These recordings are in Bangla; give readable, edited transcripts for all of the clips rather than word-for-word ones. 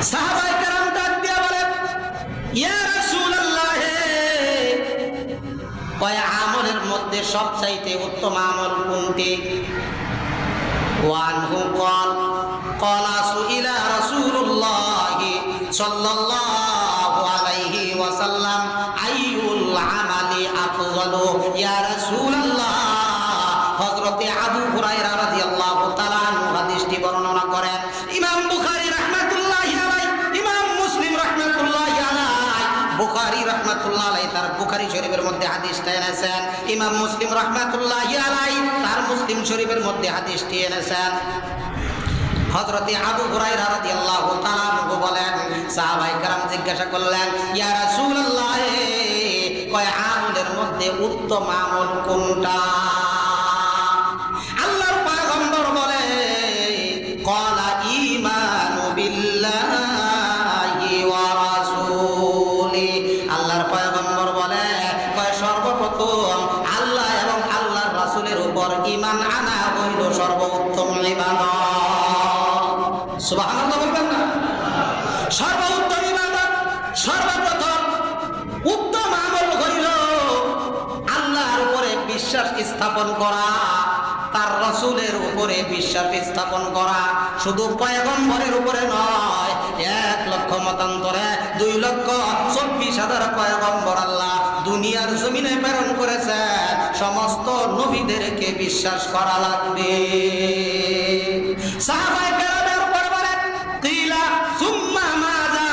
সাহাবায়ে কেরাম ডাক দিয়া বলে, ইয়া রাসূলুল্লাহ, কয় আমলের মধ্যে সবচাইতে উত্তম আমল কোনটি? ওয়ানহু ক্বালা সুইলা রাসূলুল্লাহ সাল্লাল্লাহু আলাইহি ওয়াসাল্লাম আইয়ুল আমালি আফযালু ইয়া রাসূলুল্লাহ। হযরতে আবু হুরায়রা রাদিয়াল্লাহু তাআলা আনহু হাদিসটি বর্ণনা করেন। ইমাম বুখারী রাহমাতুল্লাহি আলাইহি, ইমাম মুসলিম রাহমাতুল্লাহি আলাইহি, বুখারী রাহমাতুল্লাহি আলাইহি তার বুখারী শরীফের মধ্যে হাদিসটা এনেছেন। ইমাম মুসলিম রাহমাতুল্লাহি আলাইহি তার মুসলিম শরীফের মধ্যে হাদিসটি এনেছেন। হযরতে আবু হুরায়রা রাদিয়াল্লাহু তাআলা আনহু বলেন, সাহাবায়ে কেরাম জিজ্ঞাসা করলেন, ইয়া রাসূলুল্লাহ, কয় আমলের মধ্যে উত্তম আমল কোনটা? আল্লাহর পয়গম্বর বলে, ক্বালা ঈমানু বিল্লাহি ওয়া রাসূলি। আল্লাহর পয়গম্বর বলে, কয় সর্বপ্রথম আল্লাহ এবং আল্লাহর রাসূলের উপর ঈমান আনা হইল সর্বোত্তম ইবাদত। সুবহানাল্লাহ বলবেন না? সর্বোত্তম ইবাদত, সর্বপ্রথম উত্তম আমল হইল আল্লাহর উপরে বিশ্বাস স্থাপন করা, তার রাসূলের উপরে বিশ্বাস স্থাপন করা। শুধু পয়গম্বরের উপরে নয়, 1 লক্ষ মতান্তরে 2,24,000 পয়গম্বর আল্লাহ দুনিয়ার জমিনে প্রেরণ করেছে। সমস্ত নবীদেরকে বিশ্বাস করা লাগবে। সাহাবায়ে কেরামের উপর বলেন, কিলা সুম্মা মাযা,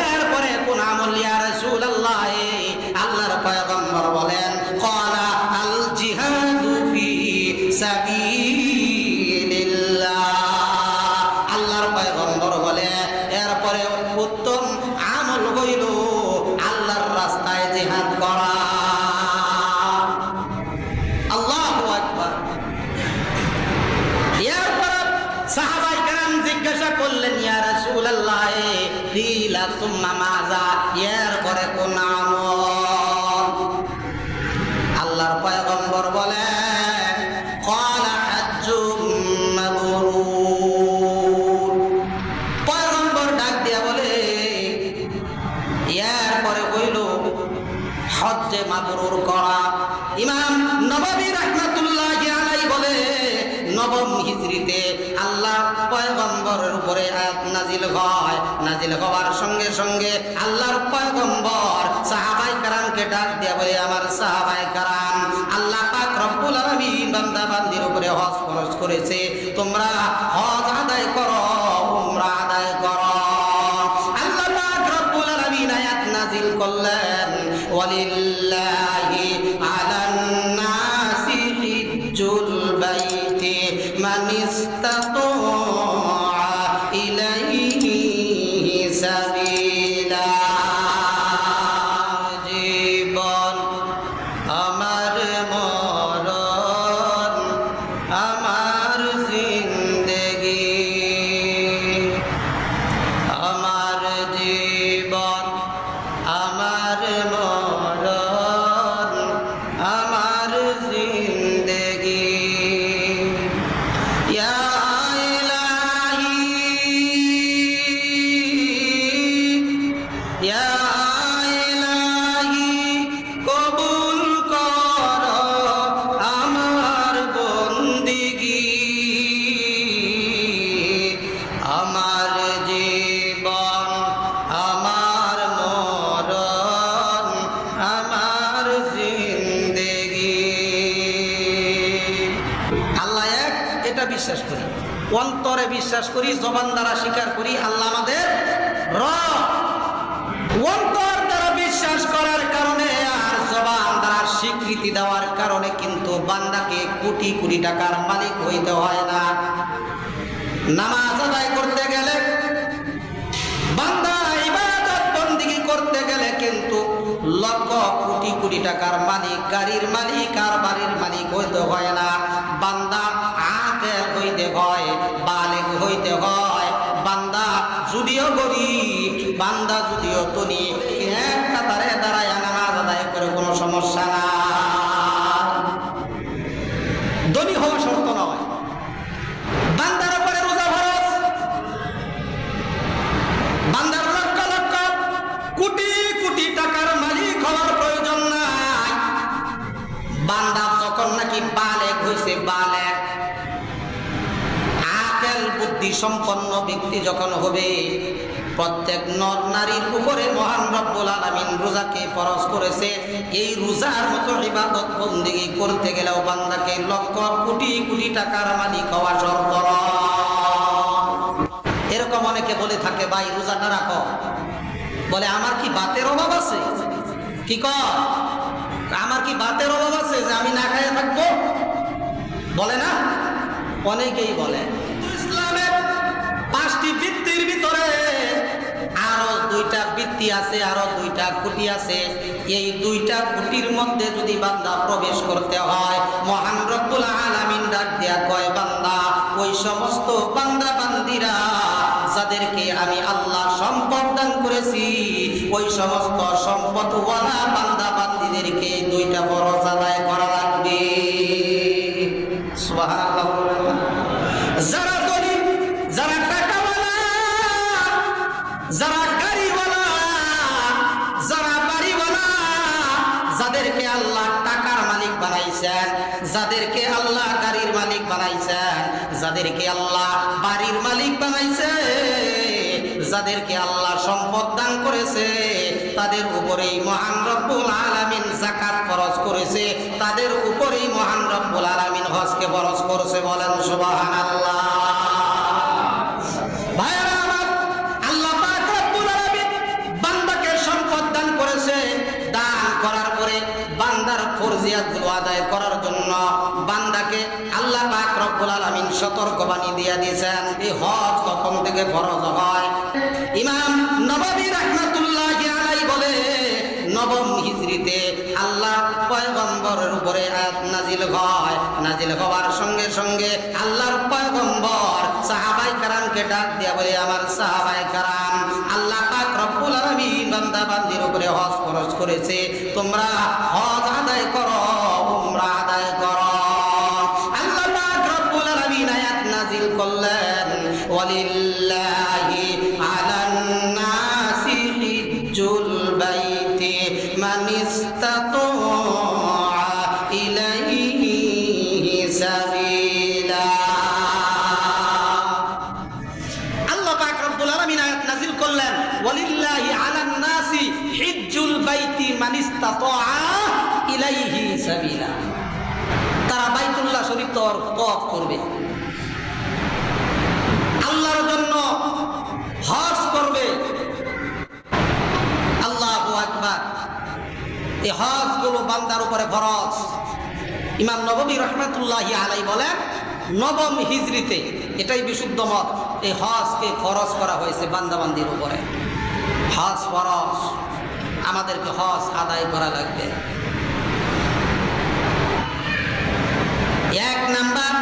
এরপরে কোন আমল ইয়া রাসূলুল্লাহ? আল্লাহর পয়গম্বর বলেন, ক্বালা আল জিহাদু ফি সাবিলিল্লাহ। আল্লাহর পয়গম্বর বলে, এরপরে উত্তম আমল হইল আল্লাহর রাস্তায় জিহাদ করা। আল্লাহু আকবার। এরপর সাহাবায়ে কেরাম জিজ্ঞাসা করলেন, ইয়া রাসূলুল্লাহ, কিলা সুম্মা মাযা, এরপরে কোন আমল? আল্লাহর পয়গম্বর বলে, ক্বালা হাজ্জুম মাবরুর। পয়গম্বর ডাক দিয়া বলে, এরপরে হইল হজ্জে মাবরুর করা। ইমাম নববী রাহমাতুল্লাহি আলাইহি বলে, নবম হিজরিতে আল্লাহ পয়গম্বরের উপরে আয়াত নাজিল হয়। নাজিল হওয়ার সঙ্গে সঙ্গে আল্লাহর পয়গম্বর সাহাবায়ে কেরামকে ডাক দিয়া বলে, আমার সাহাবায়ে কেরাম, আল্লাহ পাক রব্বুল আলামিন বান্দা বান্দির উপরে হজ ফরজ করেছে, তোমরা হজ আদায় করো, উমরা আদায় করো। আল্লাহ পাক রব্বুল আলামিন আয়াত নাজিল করলেন, ওয়ালিল্লাহি আলান নাসি হিজ্জুল বাইতি মান ইসতাতা ইলাইহি সাবিলা। জীবন আমার মরণ আমার জিন্দেগি, আমার জীবন আমার মরণ আমার জিন্দেগি। ইয়া ইলাহি, ইয়া ইলাহি, কবুল কর আমার বন্দেগি। আমার জীবন আমার মরণ আমার জিন্দেগি। আল্লাহ এক, এটা বিশ্বাস করি, অন্তরে বিশ্বাস করি, জবান দ্বারা স্বীকার করি আল্লাহ আমাদের রব। অন্তর দ্বারা বিশ্বাস করার কারণে আর জবান দ্বারা স্বীকৃতি দেওয়ার কারণে কিন্তু বান্দাকে কোটি কোটি টাকার মালিক হইতে হয় না। নামাজ আদায় করতে গেলে, বান্দা ইবাদত বন্দেগী করতে গেলে কিন্তু লক্ষ কোটি কোটি টাকার মালিক, গাড়ির মালিক আর বাড়ির মালিক হইতে হয় না। বান্দা আকেল হইতে হয়, বালেগ হইতে হয়। বান্দা যদিও গরিব, বান্দা যদিও ধনী, একটা তারে দাঁড়ায় নামাজ আদায় করে কোনো সমস্যা না। ধনী হওয়া শর্ত নয়। বান্দার উপরে রোজা ফরজ, বান্দার লক্ষ লক্ষ কোটি কোটি টাকার মালিক হওয়ার প্রয়োজন নাই। বান্দা যখন নাকি বালেগ হয়েছে, বালেগ আকেল বুদ্ধি সম্পন্ন ব্যক্তি যখন হবে, প্রত্যেক নর নারীর উপরে মহান রব্বুল আলামিন রোজাকে ফরজ করেছে। এই রোজার মতো ইবাদত বন্দেগী করতে গেলেও বান্দাকে লক্ষ কোটি কোটি টাকার মালিক হওয়া শর্ত। এরকম অনেকে বলে থাকে, ভাই রোজাটা রাখো, বলে আমার কি বাতের অভাব আছে? কি কর, আমার কি বাতের অভাব আছে যে আমি না খাইয়ে থাকবো? বলে না, অনেকেই বলে। ইসলামের 5টি বৃত্তির ভিতরে আরো 2টা বৃত্তি আছে, আরো 2টা খুঁটি আছে। এই 2টা খুঁটির মধ্যে যদি বান্দা প্রবেশ করতে হয়, মহান রব্বুল আলামিন ডাক দেয়া কয়, বান্দা ওই সমস্ত বান্দা বান্দিরা যাদেরকে আমি আল্লাহ সম্পদ দান করেছি, ওই সমস্ত সম্পদওয়ালা বান্দা বান্দিদেরকে 2টা ফরজ আদায় করা লাগবে। সুবহানাল্লাহ। যারা গরীব, যারা টাকাওয়ালা, যারা গাড়িওয়ালা, যারা বাড়িওয়ালা, যাদেরকে আল্লাহ টাকার মালিক বানাইছেন, যাদেরকে আল্লাহ গাড়ির মালিক বানাইছেন, যাদেরকে আল্লাহ বাড়ির মালিক বানাইছে, যাদেরকে আল্লাহ সম্পদ দান করেছে, তাদের উপরেই মহান রব্বুল আলামিন যাকাত ফরজ করেছে, তাদের উপরেই মহান রব্বুল আলামিন হজকে ফরজ করেছে। বলেন সুবহানাল্লাহ। ভাইরা আমার, আল্লাহ পাক রব্বুল আলামিন বান্দাকে সম্পদ দান করেছে। দান করার পরে বান্দার ফরজিয়াতগুলো আদায় করার জন্য বান্দাকে আল্লাহ পাক রব্বুল আলামিন সতর্কবাণী দিয়ে দিয়েছেন। এই হজ কখন থেকে ফরজ হয়? ইমাম নববী রাহমাতুল্লাহি আলাইহি বলে, নবম হিজরিতে আল্লাহ পয়গম্বরের উপরে আয়াত নাজিল হয়। নাজিল হওয়ার সঙ্গে সঙ্গে আল্লাহর পয়গম্বর সাহাবায়ে কেরামকে ডাক দিয়া বলে, আমার সাহাবায়ে কেরাম, আল্লাহ পাক রব্বুল আলামিন বান্দা বান্দির উপরে হজ ফরজ করেছে, তোমরা হজ আদায় করো, উমরা আদায় করো। আল্লাহ পাক রব্বুল আলামিন আয়াত নাজিল করলেন, ওয়ালিল্লাহি আলান নাসি হিজ্জুল বাইতি মান ইসতাতা ইলাইহি সাবিলা। আল্লাহ পাক রব্বুল আলামিন আয়াত নাযিল করলেন, ওয়ালিল্লাহি আলান নাসি হিজ্জুল বাইতি মান ইসতাতা ইলাইহি সাবিলা। তারা বাইতুল্লাহ শরীফ তওয়াফ করবে, আল্লাহর জন্য হজ করবে। আল্লাহু আকবার। এই হজগুলো বান্দার উপরে ফরজ। ইমাম নববী রাহমাতুল্লাহি আলাইহি বলেন, নবম হিজরিতে, এটাই বিশুদ্ধ মত, এই হজকে ফরজ করা হয়েছে বান্দাবান্দির উপরে। হজ ফরজ, আমাদেরকে হজ আদায় করা লাগবে। 1 নাম্বার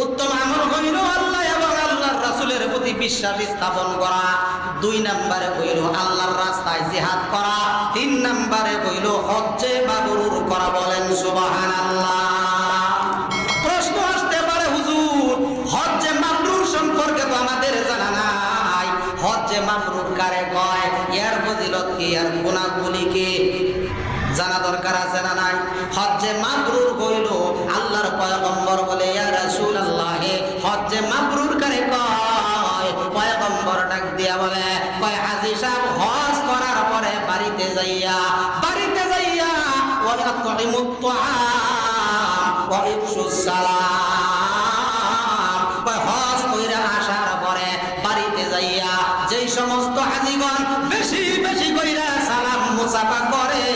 উত্তম আমল হইল আল্লাহ এবং আল্লাহর রাসূলের প্রতি বিশ্বাস স্থাপন করা। 2 নম্বরে হইল আল্লাহর রাস্তায় জিহাদ করা। 3 নম্বরে হইল হজ্জে মাবরুর করা। বলেন সুবহানাল্লাহ। প্রশ্ন আসতে পারে, হুজুর হজ্জে মাবরুর সম্পর্কে তো আমাদের জানা নাই, হজ্জে মাবরুর কারে কয়, এর ফজিলত কি, এর গুনাহগুলি কি জানা দরকার আছে না নাই? হজ্জে মাবরুর হইল আল্লাহর পয়গম্বর বলে, ইয়া রাসূলুল্লাহ, হজ্জে মাবরুর কারে কয়? পয়গম্বর ডাক দিয়া বলে, কয় হাজী সাহেব হজ করার পরে বাড়িতে যাইয়া ওয়া ইয়াতঈমুত তাআম ওয়া ইফশুস সালাম। কয় হজ কইরা আসার পরে বাড়িতে যাইয়া যেই সমস্ত হাজীগণ বেশি বেশি কইরা সালাম মুসাফা করে,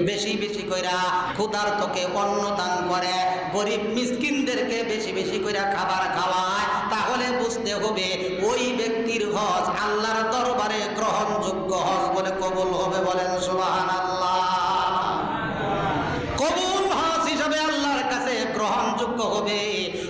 বেশি বেশি কইরা ক্ষুধার্তকে অন্ন দান করে, গরিব মিসকিনদেরকে বেশি বেশি কইরা খাবার খাওয়ায়, তাহলে বুঝতে হবে ওই ব্যক্তির হজ আল্লাহর দরবারে গ্রহণযোগ্য হজ বলে কবুল হবে। বলেন সুবহানাল্লাহ। কবুল হজ হিসাবে আল্লাহর কাছে গ্রহণযোগ্য হবে।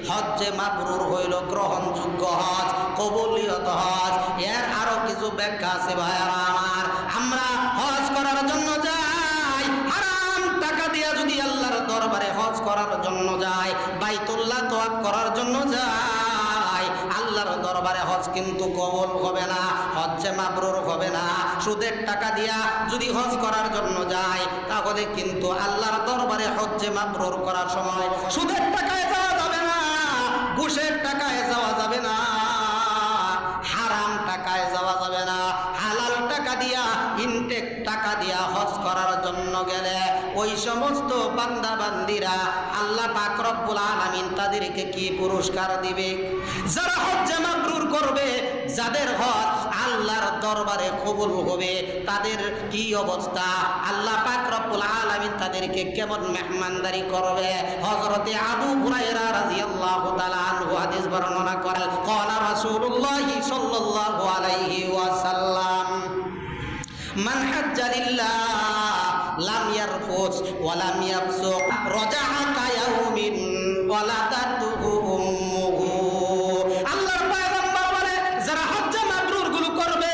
হজ্জে মাবরুর হইল গ্রহণযোগ্য হজ, কবুলিয়ত হজ। এর আরো কিছু ব্যাখ্যা আছে ভাইরা আমার। আমরা হজ করার জন্য যাই, হারাম টাকা দিয়া যদি আল্লাহর দরবারে হজ করার জন্য যাই, বাইতুল্লাহ তওয়াফ করার জন্য যাই, আল্লাহর দরবারে হজ কিন্তু কবুল হবে না। হজ হজ্জে মাবরুর হবে না। সুদের টাকা দিয়া যদি হজ করার জন্য যায় তাহলে কিন্তু আল্লাহর দরবারে হজ্জে মাবরুর করার সময় সুদের টাকায় যাওয়া যাবে না, ঘুষের টাকায় যাওয়া যাবে না, হারাম টাকায় যাওয়া যাবে না। হালাল টাকা দিয়া, ইনটেক টাকা দিয়া হজ করার জন্য গেলে ওই সমস্ত বান্দা বান্দিরা আল্লাহ পাক রব্বুল আলামিন তাদেরকে কি পুরস্কার দিবে? যারা হজ্জে মাবরুর করবে, যাদের হজ আল্লাহর দরবারে কবুল হবে, তাদের কি অবস্থা? আল্লাহ পাক রব্বুল আলামিন তাদেরকে কেমন মেহমানদারি করবে? হযরতে আবু হুরায়রা রাদিয়াল্লাহু তাআলা আনহু হাদিস বর্ণনা করেন, ক্বালা রাসূলুল্লাহ সাল্লাল্লাহু আলাইহি ওয়াসাল্লাম, মান হাজ্জা লিল্লাহ লাম ইয়ারফুস ওয়া লাম ইয়াফসুক রাজাআ কায়াউমিন ওয়ালাদাতুহু উম্মুহু। আল্লাহর পয়গম্বর বলে, যারা হজ্জে মাবরুর গুলো করবে,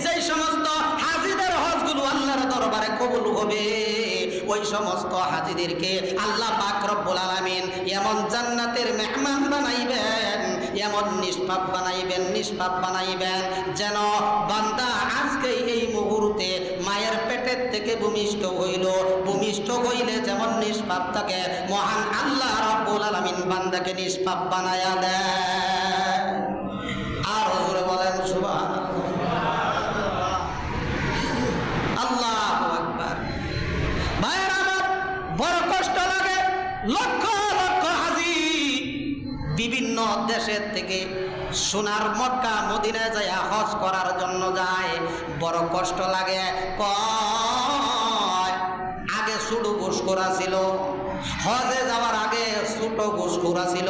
যেই সমস্ত হাজীদের হজগুলো আল্লাহর দরবারে কবুল হবে, ওই সমস্ত হাজীদেরকে আল্লাহ পাক রব্বুল আলামিন এমন জান্নাতের মেহমান বানাইবেন, এমন নিষ্পাপ বানাইবেন যেন বান্দা আজকে এই মুহূর্তে মায়ের পেটের থেকে ভূমিষ্ঠ হইলে যেমন নিষ্পাপ থাকে, মহান আল্লাহ রব্বুল আলামিন বান্দাকে নিষ্পাপ বানায়া দেয়। আর হুজুরে বলেন সুবহানাল্লাহ, আল্লাহু আকবার। ভাইয়ের আমার, বড় কষ্ট লাগে। লক্ষ লক্ষ হাজী বিভিন্ন দেশের থেকে সোনার মক্কা মদিনায় যায় হজ করার জন্য যায়, বড় কষ্ট লাগে। আগে ছোট ঘুষখোরা ছিল, হজে যাওয়ার আগে ছোট ঘুষখোরা ছিল,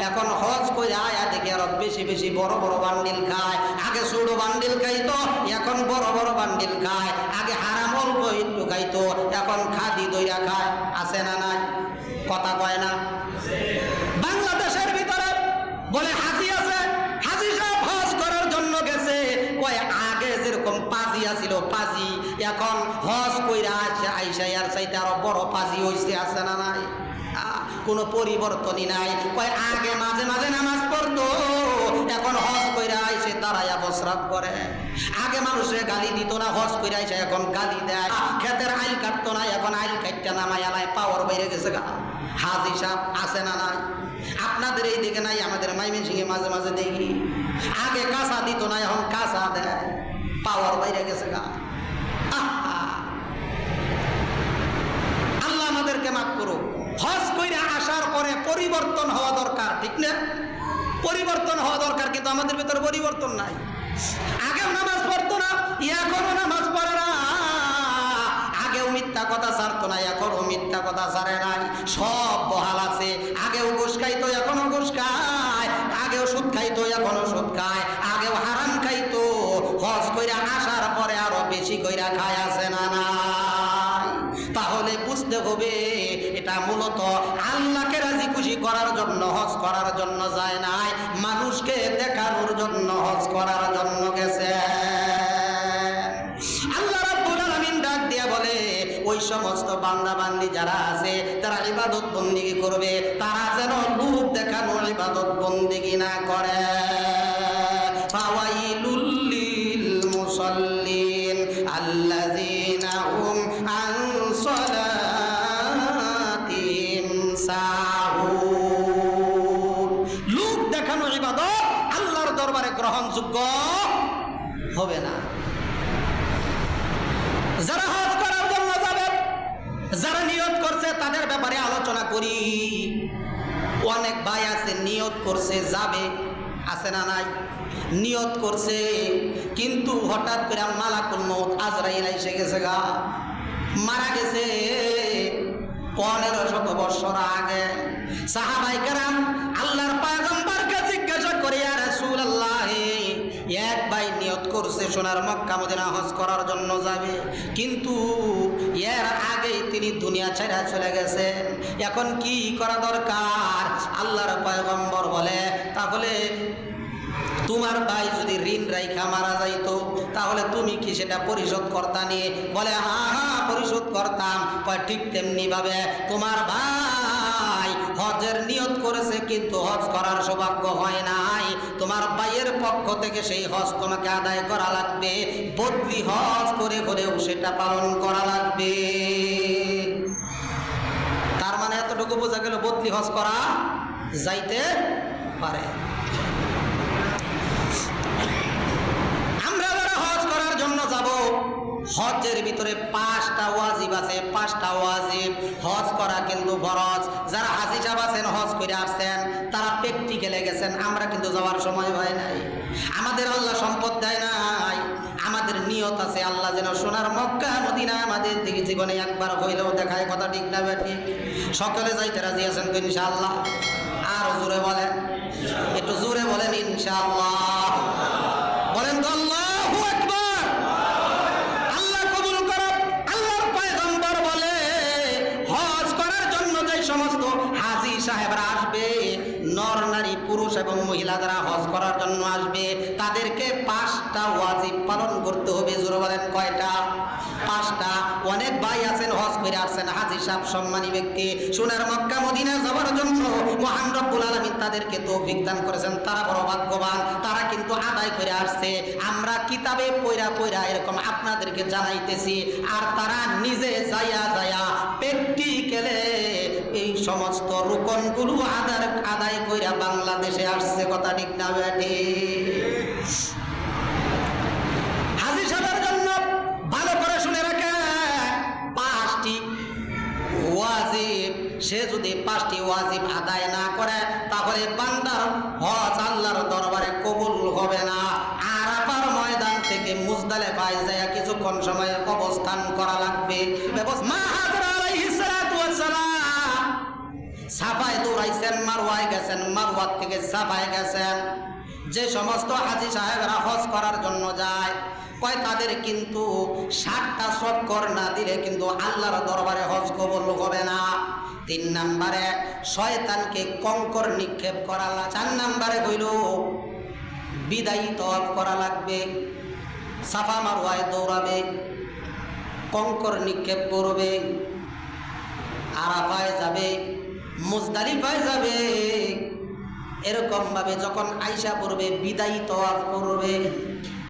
এখন হজ করে আয়া দেখে আরো বেশি বেশি বড় বড় বান্ডিল খায়। আগে ছোট বান্ডিল খাইতো, এখন বড় বড় বান্ডিল খায়। আগে হারাম অল্প একটু খাইতো, এখন খাদি দইরা খায়। আছে না নাই? কথা কয় না? বাংলাদেশের ভিতরে বলে হাজি আছে, হাজি সাহেব হজ করার জন্য গেছে, কয় আগে যেরকম পাজি আছিল পাজি, এখন হজ কইরা আইসা আর চাইতে আরো বড় পাজি হইছে। আছে না নাই? কোনো পরিবর্তনই নাই। কয় আগে মাঝে মাঝে নামাজ পড়তো, এখন হজ কইরা আইসে দাঁড়াইয়া বসরাত করে। আগে মানুষের গালি দিত না, হজ কইরা আইসে এখন গালি দেয়। ক্ষেতের আইল কাটতো না, এখন আইল কাটটা নামাইয়া নাই, পাওয়ার বাইরে গেছে গা। হাজি সাহেব আছে না নাই? আপনাদের এই দিকে নাই, আমাদের ময়মনসিংহে মাঝে মাঝে দেখি। আগে কাঁচা দিত না, এখন কাঁচা দেয়, পাওয়ার বাইরে গেছে গা। আল্লাহ আমাদেরকে মাফ করুক। হজ কইরা আসার পরে পরিবর্তন হওয়া দরকার, ঠিক না? পরিবর্তন হওয়া দরকার, কিন্তু আমাদের ভিতরে পরিবর্তন নাই। আগেও নামাজ পড়তো না, এখনো নামাজ পড়ে না। আগেও মিথ্যা কথা ছাড়তো না, এখনো মিথ্যা কথা ছাড়ে নাই। সব বহাল আছে। আগেও ঘুষ খাইতো, এখনো ঘুষ খায়। আগেও সুদ খাইতো, এখনো সুদ খায়। আগেও হারাম খাইতো, হজ কইরা আসার পরে আরো বেশি কইরা খায়। আছে না নাই? তাহলে বুঝতে হবে এটা মূলত আল্লাহকে রাজি খুশি করার জন্য হজ করার জন্য যায় নাই, মানুষকে দেখানোর জন্য হজ করার জন্য গেছে। আল্লাহ রাব্বুল আলামিন ডাক দিয়া বলে, ওই সমস্ত বান্দা বান্দি যারা আছে, তারা ইবাদত বন্দেগী করবে, তারা যেন লোক দেখানোর ইবাদত বন্দেগী না করে। ফাওয়াইলুল লিল মুসাল্লিন আল্লাযীনা হুম আন সালাতিহিম সাহুন। লোক দেখানোর ইবাদত আল্লাহর দরবারে গ্রহণযোগ্য হবে না। যারা হজ করার জন্য যাবে, যারা নিয়ত করছে, তাদের ব্যাপারে আলোচনা করি। অনেক ভাই আছে নিয়ত করছে যাবে, আছে না নাই? নিয়ত করছে, কিন্তু হঠাৎ করে মালাকুল মউত আজরাইল এসে গেছে গা, মারা গেছে 1500 বছর আগে। সাহাবায়ে কেরাম আল্লাহর পয়গম্বরকে জিজ্ঞাসা করে, ইয়া রাসূলুল্লাহ, এক ভাই নিয়ত করছে সোনার মক্কা মদিনা হজ করার জন্য যাবে, কিন্তু এর আগেই তিনি দুনিয়া ছেড়ে চলে গেছেন, এখন কি করা দরকার? আল্লাহর পয়গম্বর বলে, তাহলে তোমার ভাই যদি ঋণ রাইখা মারা যাইতো, তাহলে তুমি কি সেটা পরিশোধ করতা নি? বলে হ্যাঁ হ্যাঁ পরিশোধ করতাম। ঠিক তেমনি ভাবে তোমার ভাই হজের নিয়ত করেছে কিন্তু হজ করার সৌভাগ্য হয় নাই, তোমার ভাইয়ের পক্ষ থেকে সেই হজ তোমাকে আদায় করা লাগবে, বদলি হজ করে করেও সেটা পালন করা লাগবে। তার মানে এতটুকু বোঝা গেল বদলি হজ করা যাইতে পারে। আমরা যারা হজ করার জন্য যাব, হজের ভিতরে 5টা ওয়াজিব আছে, 5টা ওয়াজিব। হজ করা কিন্তু ফরজ। যারা হাজী সাহেব আছেন, হজ করে আসছেন, তারা প্র্যাকটিক্যালে গেছেন, আমরা কিন্তু যাওয়ার সময় হয় নাই। আমাদের আল্লাহ সম্পদ দেয় নাই, আমাদের নিয়ত আছে আল্লাহ যেন সোনার মক্কা মদিনা আমাদের দিকে জীবনে একবার হইলেও দেখায়। কথা ঠিক না বেঠিক? সকলে যাইতে রাজি আছেন তো ইনশাআল্লাহ? আরো জোরে বলেন, একটু জোরে বলেন ইনশাআল্লাহ। বলেন তো আল্লাহু আকবার। আল্লাহ কবুল করুন। আল্লাহর পয়গম্বর বলে, হজ করার জন্য যে সমস্ত হাজী সাহেবরা আসবে, নর নারী পুরুষ এবং মহিলা যারা হজ করার জন্য আসবে, তাদেরকে 5টা ওয়াজিব পালন করতে হবে। জোরে বলেন কয়টা? 5টা। অনেক ভাই আছেন হজ করে আসছেন, হাজী সাহেব সম্মানী ব্যক্তি, সোনার মক্কা মদিনা যাওয়ার জন্য মহান রব্বুল আলামিন তাদেরকে তৌফিক দান করেছেন, তারা বড় ভাগ্যবান, তারা কিন্তু আদায় করে আসছে। আমরা কিতাবে পড়া পড়া এরকম আপনাদেরকে জানাইতেছি, আর তারা নিজে যায়া যায়া প্র্যাকটিক্যালে এই সমস্ত রুকনগুলো আদায় কইরা বাংলাদেশে আসছে। কথা ঠিক না বেটি? হাজী সাহেবের জন্য ভালো করে শুনে রাখে 5টি ওয়াজিব। সে যদি 5টি ওয়াজিব আদায় না করে, তাহলে বান্দার হজ আল্লাহর দরবারে কবুল হবে না। আরাফার ময়দান থেকে মুজদালিফায় যায় কিছুক্ষণ সময় অবস্থান করা লাগবে। মা হাজরা আলাইহিস সালাতু ওয়াস সালাম সাফায় দৌড়াইছেন, মারওয়ায় গেছেন, মারওয়ার থেকে সাফায় গেছেন। যে সমস্ত হাজী সাহেবরা হজ করার জন্য যায়, কয় তাদের কিন্তু 7টা চক্কর না দিলে কিন্তু আল্লাহর দরবারে হজ কবুল হবে না। 3 নম্বরে শয়তানকে কঙ্কর নিক্ষেপ করা লাগবে। 4 নম্বরে হইল বিদায়ী তওয়াফ করা লাগবে। সাফা মারওয়ায় দৌড়াবে, কঙ্কর নিক্ষেপ করবে, আরাফায় যাবে, মুজদালিফায় যাবে। এরকম ভাবে যখন আইসা পড়বে বিদায়ী তওয়াফ করবে।